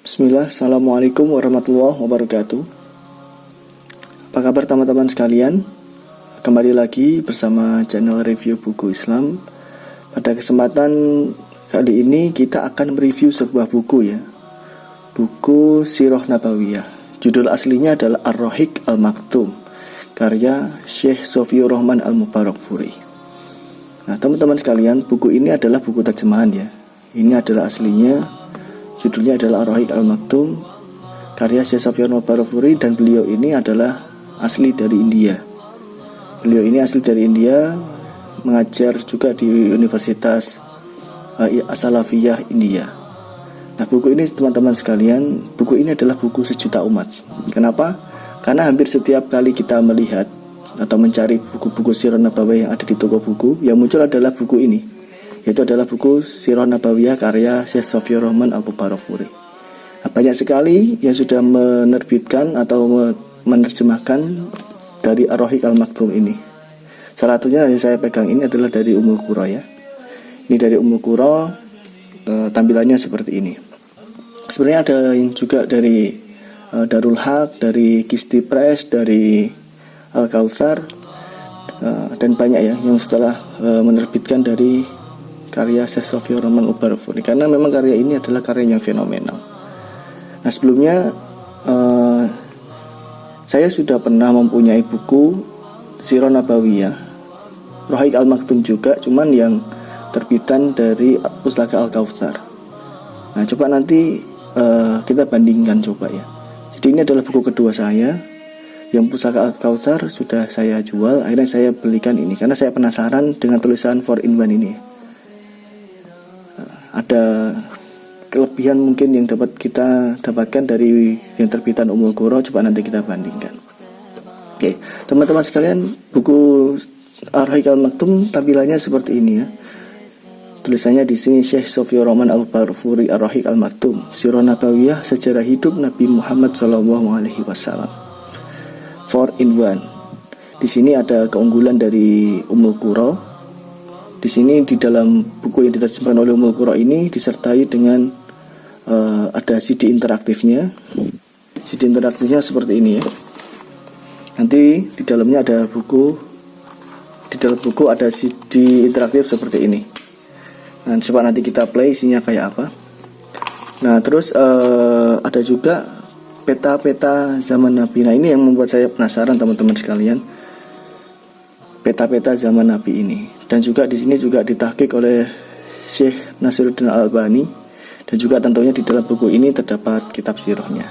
Bismillah, Assalamualaikum warahmatullahi wabarakatuh. Apa kabar teman-teman sekalian? Kembali lagi bersama channel review buku Islam. Pada kesempatan kali ini kita akan mereview sebuah buku ya. Buku Sirah Nabawiyah. Judul aslinya adalah Ar-Rahiq Al-Maktum, karya Syekh Sofiur Rahman Al-Mubarakfuri. Nah teman-teman sekalian, buku ini adalah buku terjemahan ya. Ini adalah aslinya. Judulnya adalah Ar-Rahiq Al-Maktum, karya Syekh Sofiur Rahman Al-Mubarakfuri, dan beliau ini adalah asli dari India. Beliau ini asli dari India, mengajar juga di Universitas As-Salafiyah India. Nah buku ini teman-teman sekalian, buku ini adalah buku sejuta umat. Kenapa? Karena hampir setiap kali kita melihat atau mencari buku-buku Sirah Nabawiyah yang ada di toko buku, yang muncul adalah buku ini, yaitu adalah buku Sirah Nabawiyah karya Syekh Sofiur Rahman Al-Mubarakfuri. Nah, banyak sekali yang sudah menerbitkan atau menerjemahkan dari Ar-Rahiq Al-Maktum ini. Salah satunya yang saya pegang ini adalah dari Ummul Qura ya. Ini dari Ummul Qura, tampilannya seperti ini. Sebenarnya ada yang juga dari Darul Haq, dari Kisti Press, dari Al-Kautsar, dan banyak ya yang setelah menerbitkan dari karya Syekh Sofiur Rahman Al-Mubarakfuri, karena memang karya ini adalah karya yang fenomenal. Nah sebelumnya saya sudah pernah mempunyai buku Sirah Nabawiyah Ar-Rahiq Al-Maktum juga, cuman yang terbitan dari Pustaka Al-Kautsar. Nah coba nanti kita bandingkan coba ya. Jadi ini adalah buku kedua saya. Yang Pustaka Al-Kautsar sudah saya jual, akhirnya saya belikan ini karena saya penasaran dengan tulisan 4-in-1 ini. Ada kelebihan mungkin yang dapat kita dapatkan dari yang terbitan Ummul Qura, coba nanti kita bandingkan. Oke, teman-teman sekalian, buku Ar-Rahiq Al-Maktum tampilannya seperti ini ya. Tulisannya di sini Syekh Sofiur Rahman Al-Mubarakfuri Ar-Rahiq Al-Maktum, Sirah Nabawiyah, sejarah hidup Nabi Muhammad SAW. 4-in-1. Di sini ada keunggulan dari Ummul Qura. Di sini di dalam buku yang diterjemahkan oleh Ummul Qura ini disertai dengan ada CD interaktifnya. CD interaktifnya seperti ini ya. Nanti di dalamnya ada buku. Di dalam buku ada CD interaktif seperti ini. Nah, coba nanti kita play isinya kayak apa. Nah, terus ada juga peta-peta zaman Nabi. Nah, ini yang membuat saya penasaran teman-teman sekalian. Peta-peta zaman Nabi ini. Dan juga di sini juga ditahqiq oleh Syekh Nasiruddin Al-Albani, dan juga tentunya di dalam buku ini terdapat kitab sirahnya.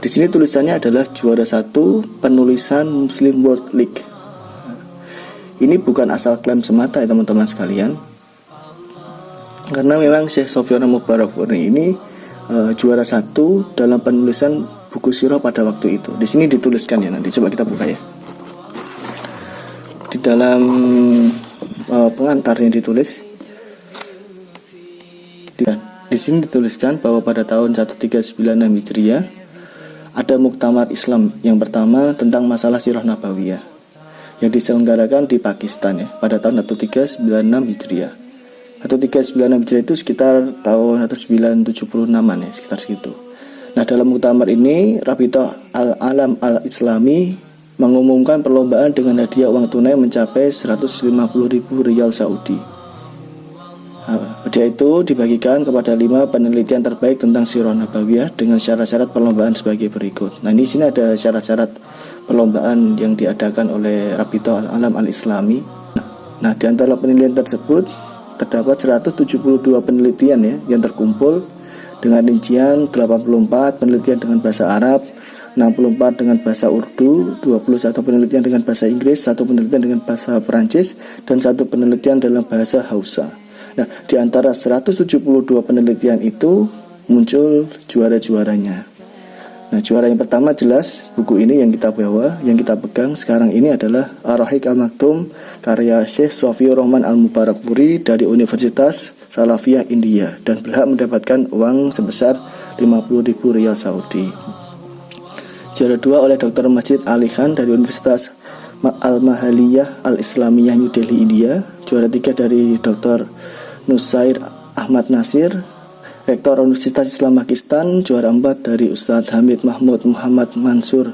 Di sini tulisannya adalah juara 1 penulisan Muslim World League. Ini bukan asal klaim semata ya teman-teman sekalian, karena memang Syekh Sofiur Rahman Al-Mubarakfuri ini juara 1 dalam penulisan buku sirah pada waktu itu. Di sini dituliskan ya, nanti coba kita buka ya. Di dalam pengantar yang ditulis, di sini dituliskan bahwa pada tahun 1396 Hijriah ada muktamar Islam yang pertama tentang masalah Sirah Nabawiyah yang diselenggarakan di Pakistan ya pada tahun 1396 Hijriah. 1396 Hijriah itu sekitar tahun 1976an ya, sekitar segitu. Nah dalam muktamar ini Rabithah Al-Alam Al-Islami mengumumkan perlombaan dengan hadiah uang tunai mencapai 150.000 riyal Saudi. Hadiah itu dibagikan kepada 5 penelitian terbaik tentang Sirah Nabawiyah dengan syarat-syarat perlombaan sebagai berikut. Nah di sini ada syarat-syarat perlombaan yang diadakan oleh Rabithah Al-Alam Al-Islami. Nah di antara penelitian tersebut terdapat 172 penelitian ya yang terkumpul dengan rincian 84 penelitian dengan bahasa Arab, 64 dengan bahasa Urdu, 21 penelitian dengan bahasa Inggris, 1 penelitian dengan bahasa Perancis, dan 1 penelitian dalam bahasa Hausa. Nah, di antara 172 penelitian itu muncul juara-juaranya. Nah, juara yang pertama jelas buku ini yang kita bawa, yang kita pegang sekarang ini adalah Ar-Rahiq Al-Maktum karya Syekh Sofiur Rahman Al-Mubarakfuri dari Universitas Salafiyah India, dan berhak mendapatkan uang sebesar 50.000 riyal Saudi. Juara 2 oleh Dr. Majid Ali Khan dari Universitas Al-Mahaliyah Al-Islamiyah New Delhi India. Juara 3 dari Dr. Nusair Ahmad Nasir, Rektor Universitas Islam Pakistan. Juara 4 dari Ustadz Hamid Mahmud Muhammad Mansur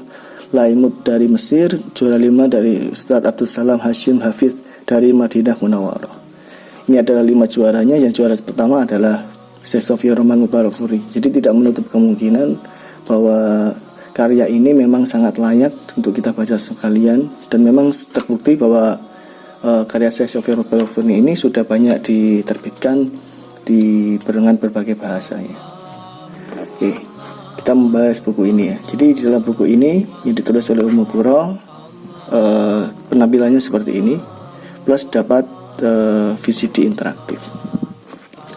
Laimud dari Mesir. Juara 5 dari Ustadz Abdul Salam Hashim Hafidh dari Madinah Munawwarah. Ini adalah 5 juaranya. Yang juara pertama adalah Syekh Sofia Roman Mubarakfuri. Jadi tidak menutup kemungkinan bahwa karya ini memang sangat layak untuk kita baca sekalian, dan memang terbukti bahwa karya Syekh Sofia Mubarakfuri ini sudah banyak diterbitkan dengan berbagai bahasanya. Oke, kita membahas buku ini ya. Jadi di dalam buku ini yang ditulis oleh Ummul Qura, penampilannya seperti ini, plus dapat VCD interaktif.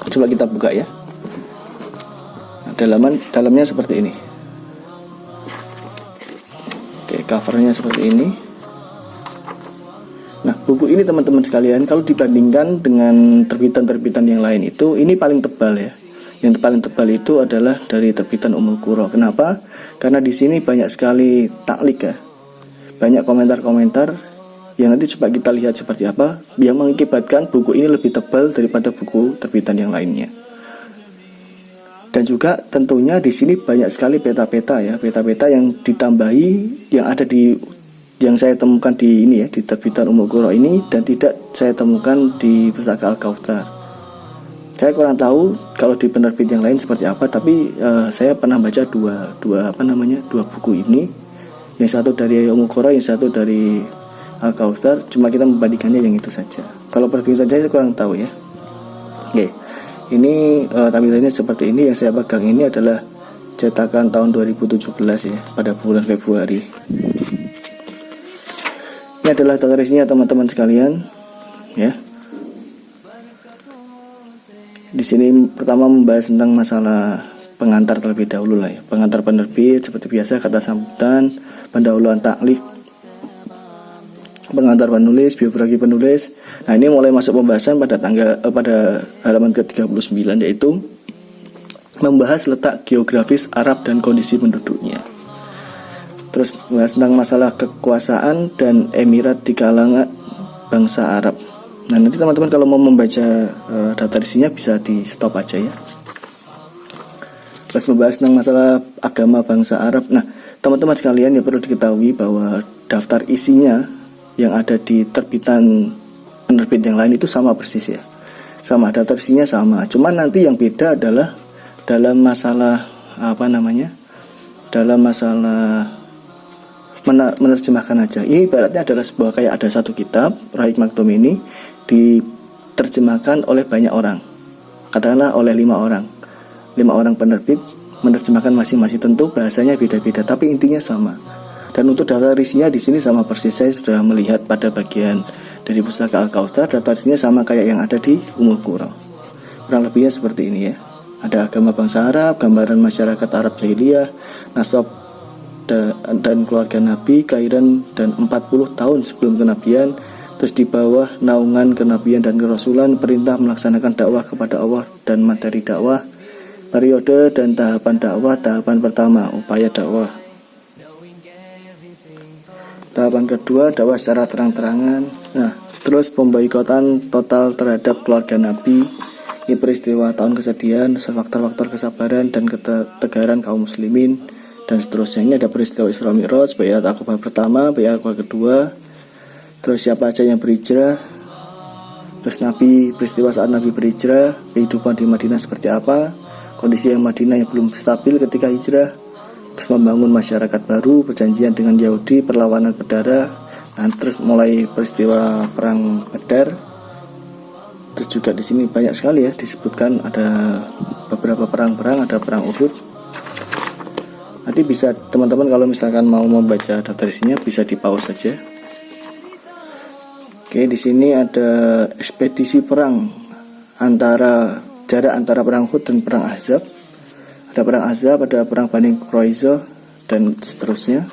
Coba kita buka ya. Nah, dalamnya seperti ini. Oke, covernya seperti ini. Nah, buku ini teman-teman sekalian, kalau dibandingkan dengan terbitan-terbitan yang lain itu, ini paling tebal ya. Yang paling tebal itu adalah dari terbitan Ummul Qura. Kenapa? Karena di sini banyak sekali taklik ya. Banyak komentar-komentar yang nanti coba kita lihat seperti apa yang mengakibatkan buku ini lebih tebal daripada buku terbitan yang lainnya. Dan juga tentunya di sini banyak sekali peta-peta ya, peta-peta yang ditambahi yang saya temukan di ini ya, di terbitan Ummul Qura ini, dan tidak saya temukan di Pustaka Al-Kautsar. Saya kurang tahu kalau di penerbit yang lain seperti apa, tapi saya pernah baca dua buku ini. Yang satu dari Ummul Qura, yang satu dari Al-Kautsar. Cuma kita membandingkannya yang itu saja. Kalau penerbitan saya kurang tahu ya. Oke. Ini tampilannya seperti ini. Yang saya pegang ini adalah cetakan tahun 2017 ya, pada bulan Februari. Ini adalah daftar isinya teman-teman sekalian ya. Di sini pertama membahas tentang masalah pengantar terlebih dahulu lah ya. Pengantar penerbit seperti biasa, kata sambutan, pendahuluan taklif, pengantar penulis, biografi penulis. Nah, ini mulai masuk pembahasan pada halaman ke-39, yaitu membahas letak geografis Arab dan kondisi penduduknya. Terus membahas tentang masalah kekuasaan dan emirat di kalangan bangsa Arab. Nah, nanti teman-teman kalau mau membaca daftar isinya bisa di stop aja ya. Terus membahas tentang masalah agama bangsa Arab. Nah, teman-teman sekalian, yang perlu diketahui bahwa daftar isinya yang ada di terbitan penerbit yang lain itu sama persis ya. Sama, daftar isinya sama. Cuman nanti yang beda adalah dalam masalah menerjemahkan aja. Ini ibaratnya adalah sebuah kayak ada satu kitab Rahiq Maktum ini diterjemahkan oleh banyak orang, katakanlah oleh 5 orang penerbit menerjemahkan masing-masing. Tentu bahasanya beda-beda, tapi intinya sama. Dan untuk daftar isinya di sini sama persis. Saya sudah melihat pada bagian dari Pustaka Al-Kautsar, daftar isinya sama kayak yang ada di Ummul Qura. Kurang lebihnya seperti ini ya. Ada agama bangsa Arab, gambaran masyarakat Arab jahiliyah, nasab dan keluarga Nabi, kelahiran dan 40 tahun sebelum kenabian. Terus di bawah naungan kenabian dan kerasulan, perintah melaksanakan dakwah kepada Allah dan materi dakwah, periode dan tahapan dakwah. Tahapan pertama, upaya dakwah. Tahapan kedua, dakwah secara terang-terangan. Nah, terus pemboikotan total terhadap keluarga Nabi. Ini peristiwa tahun kesedihan, faktor-faktor kesabaran dan ketegaran kaum muslimin, dan seterusnya. Ini ada peristiwa Isra Mi'raj, Baiat Aqabah pertama, Baiat Aqabah kedua. Terus siapa aja yang berhijrah. Terus peristiwa saat Nabi berhijrah, kehidupan di Madinah seperti apa, kondisi yang Madinah yang belum stabil ketika hijrah. Terus membangun masyarakat baru, perjanjian dengan Yahudi, perlawanan berdarah. Nah, terus mulai peristiwa perang Badar. Terus juga di sini banyak sekali ya disebutkan, ada beberapa perang-perang, ada perang Uhud. Nanti bisa teman-teman kalau misalkan mau membaca daftar isinya bisa di pause saja. Oke, di sini ada ekspedisi perang jarak antara perang Uhud dan perang Ahzab. Ada perang Ahzab, ada perang Bani Quraisyah dan seterusnya.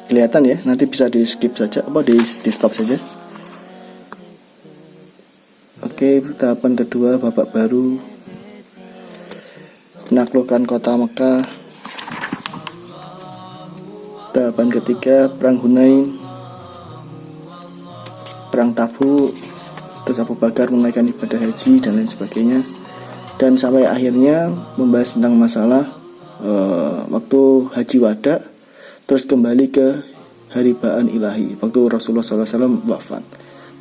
Kelihatan ya, nanti bisa di skip saja, di stop saja. Oke, tahapan kedua, babak baru, menaklukkan kota Mekah. Tahapan ketiga, perang Hunain, perang Tabuk, terus Abu Bakar menunaikan ibadah haji dan lain sebagainya. dan sampai akhirnya membahas tentang masalah waktu haji wada, terus kembali ke haribaan ilahi waktu Rasulullah SAW wafat.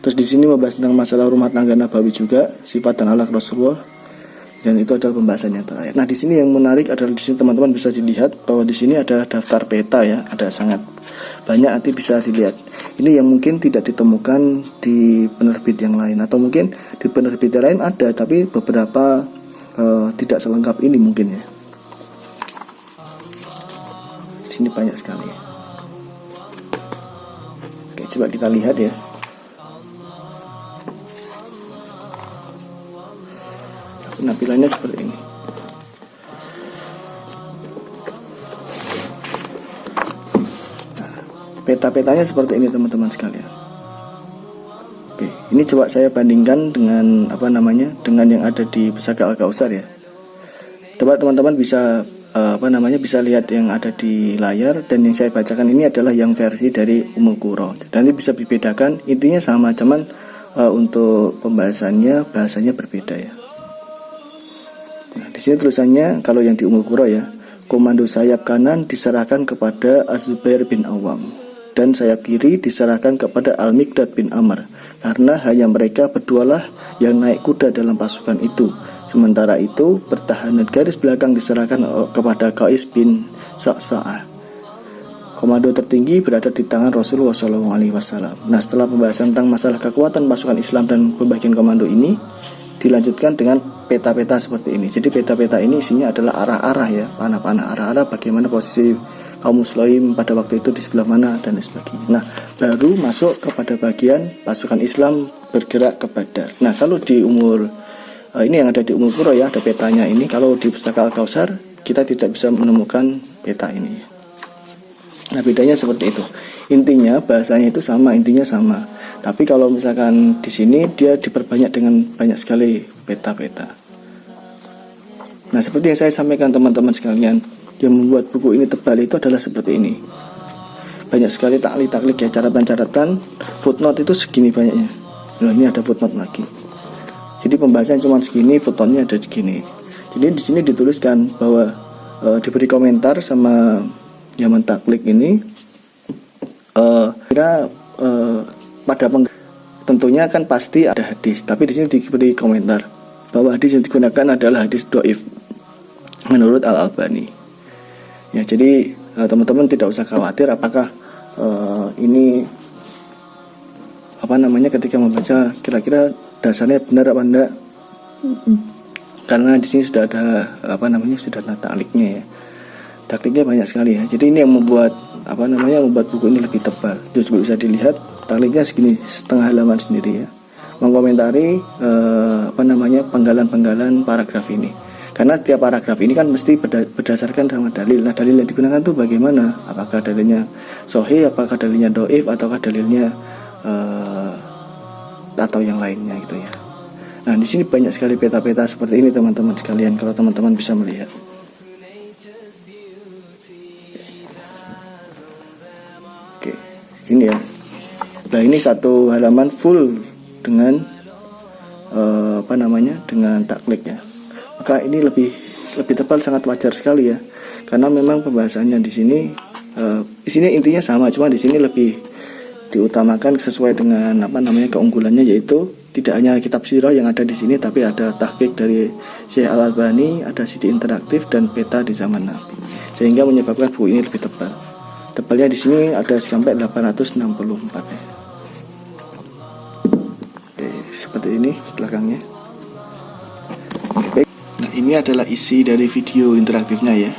Terus di sini membahas tentang masalah rumah tangga nabawi juga, sifat dan akhlak Rasulullah, dan itu adalah pembahasan yang terakhir. Nah, di sini yang menarik adalah di sini teman-teman bisa dilihat bahwa di sini ada daftar peta ya, ada sangat banyak, nanti bisa dilihat. Ini yang mungkin tidak ditemukan di penerbit yang lain, atau mungkin di penerbit yang lain ada, tapi beberapa tidak selengkap ini mungkin ya. Di sini banyak sekali. Oke, coba kita lihat ya. Penampilannya seperti ini. Nah, peta-petanya seperti ini teman-teman sekalian. Oke, ini coba saya bandingkan dengan dengan yang ada di Pusaka Al-Kautsar ya. Coba teman-teman bisa bisa lihat yang ada di layar, dan yang saya bacakan ini adalah yang versi dari Ummul Qura. Dan ini bisa dibedakan, intinya sama, cuman untuk bahasanya berbeda ya. Nah, di sini tulisannya kalau yang di Ummul Qura ya, komando sayap kanan diserahkan kepada Az-Zubair bin Awam, dan sayap kiri diserahkan kepada Al-Miqdad bin Amr, karena hanya mereka berdualah yang naik kuda dalam pasukan itu. Sementara itu pertahanan garis belakang diserahkan kepada Qais bin Sa'sa'ah. Komando tertinggi berada di tangan Rasulullah SAW. Nah, setelah pembahasan tentang masalah kekuatan pasukan Islam dan pembagian komando ini, dilanjutkan dengan peta-peta seperti ini. Jadi peta-peta ini isinya adalah arah-arah ya, panah-panah arah-arah bagaimana posisi kaum muslim pada waktu itu di sebelah mana dan sebagainya. Nah, baru masuk kepada bagian pasukan Islam bergerak ke Badar. Nah, kalau di ini yang ada di Ummul Qura ya, ada petanya ini. Kalau di Pustaka Al-Kautsar kita tidak bisa menemukan peta ini. Nah, bedanya seperti itu. Intinya bahasanya itu sama, intinya sama. Tapi kalau misalkan di sini dia diperbanyak dengan banyak sekali peta-peta. Nah, seperti yang saya sampaikan teman-teman sekalian, yang membuat buku ini tebal itu adalah seperti ini. Banyak sekali taklik-taklik ya, catatan-catatan, footnote itu segini banyaknya. Nah, ini ada footnote lagi. Jadi pembahasan cuma segini, footnote-nya ada segini. Jadi di sini dituliskan bahwa diberi komentar sama yang mentaklik ini, pada tentunya kan pasti ada hadis, tapi di sini diberi komentar bahwa hadis yang digunakan adalah hadis dhaif menurut Al-Albani. Ya, jadi teman-teman tidak usah khawatir apakah ini ketika membaca kira-kira dasarnya benar apa enggak. Karena di sini sudah ada sudah ada takliknya ya. Takliknya banyak sekali ya. Jadi ini yang membuat membuat buku ini lebih tebal. Coba bisa dilihat takliknya segini, setengah halaman sendiri ya. Mengomentari penggalan-penggalan paragraf ini. Karena tiap paragraf ini kan mesti berdasarkan sama dalil. Nah, dalil yang digunakan itu bagaimana? Apakah dalilnya sahih, apakah dalilnya dhaif, ataukah dalilnya atau yang lainnya gitu ya. Nah, di sini banyak sekali peta-peta seperti ini teman-teman sekalian, kalau teman-teman bisa melihat. Oke, sini ya. Nah, ini satu halaman full dengan dengan taklik ya. Maka ini lebih tebal, sangat wajar sekali ya. Karena memang pembahasannya di sini intinya sama, cuma di sini lebih diutamakan sesuai dengan keunggulannya, yaitu tidak hanya kitab sirah yang ada di sini, tapi ada tahqiq dari Syekh Al-Albani, ada CD interaktif dan peta di zaman Nabi, sehingga menyebabkan buku ini lebih tebal. Tebalnya di sini ada sampai 864 ya. Oke, seperti ini belakangnya. Oke, baik. Nah, ini adalah isi dari video interaktifnya ya.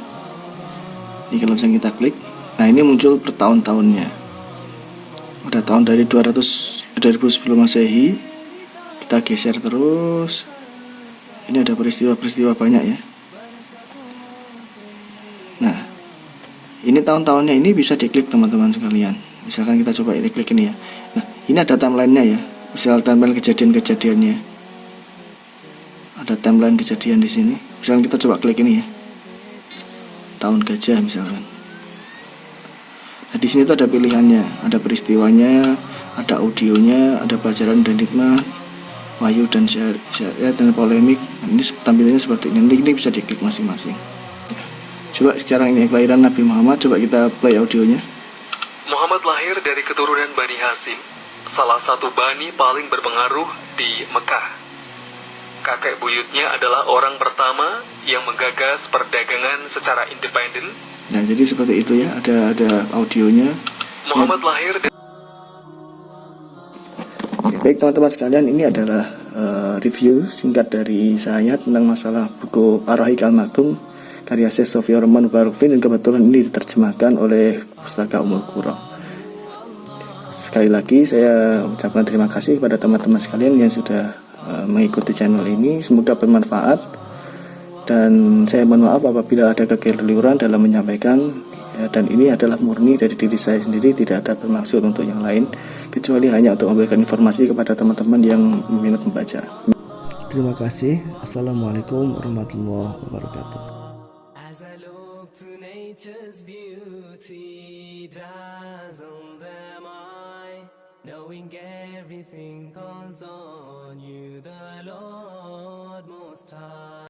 Ini kalau misalnya kita klik, nah ini muncul per tahun-tahunnya. Ada tahun dari 2000 sebelum Masehi. Kita geser terus. Ini ada peristiwa-peristiwa banyak ya. Nah, ini tahun-tahunnya ini bisa diklik teman-teman sekalian. Misalkan kita coba klik ini ya. Nah, ini ada timelinenya ya. Misal timeline kejadian-kejadiannya. Ada timeline kejadian di sini. Misalkan kita coba klik ini ya. Tahun gajah misalkan. Nah, di sini tuh ada pilihannya, ada peristiwanya, ada audionya, ada pelajaran dan hikmah. wahyu dan syariat dan polemik. Ini tampilannya seperti ini. Nanti ini bisa diklik masing-masing. Coba sekarang ini kelahiran Nabi Muhammad, coba kita play audionya. Muhammad lahir dari keturunan Bani Hashim, salah satu bani paling berpengaruh di Mekah. Kakek buyutnya adalah orang pertama yang menggagas perdagangan secara independen. Nah, jadi seperti itu ya, ada audionya. Muhammad lahir dari... Baik teman-teman sekalian, ini adalah review singkat dari saya tentang masalah buku Ar-Rahiq Al-Maktum karya Syekh Sofia Roman Barukfin, dan kebetulan ini diterjemahkan oleh Pustaka Ummul Qura. Sekali lagi saya ucapkan terima kasih kepada teman-teman sekalian yang sudah mengikuti channel ini. Semoga bermanfaat, dan saya mohon maaf apabila ada kekeliruan dalam menyampaikan ya, dan ini adalah murni dari diri saya sendiri, tidak ada bermaksud untuk yang lain kecuali hanya untuk memberikan informasi kepada teman-teman yang minat membaca. Terima kasih. Assalamualaikum warahmatullahi wabarakatuh. As I look to nature's beauty, dazzled am I, knowing everything goes on.